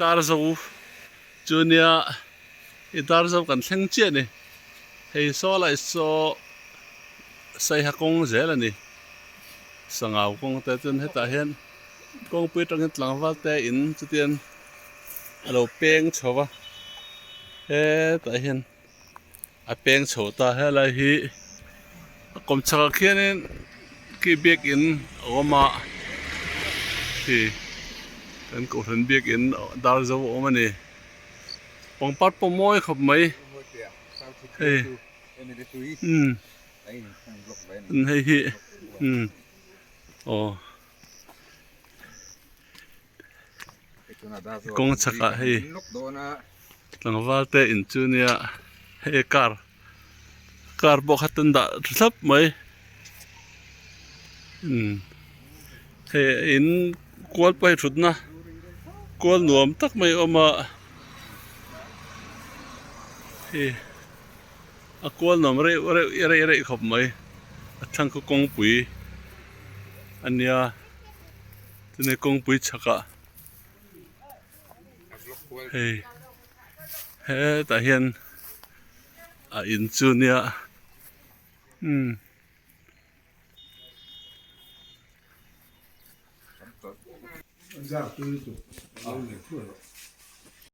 Itarzo Junior Itarzo kan thleng chia ni hei so lai so sai hakong zel ani sangau kong ta chun heta hian kong pui tang tlang wal te in chutian alo peng chowa he ta hian a peng chho ta helai hi kom chaka khianin ki bek in oma hi kan ko than bek in dar zo omani pongpat pomoi khop mai hey hey hi oh kong chaka hey tlangwal te in chunia hey car bo khatan da thlap mai he in kwal pai thutna kwal nuam tak mai oma he a kwal nom re khop mai a thang ko kong pui ania tene kong pui chaka hey he ta hian a in chunia Ja,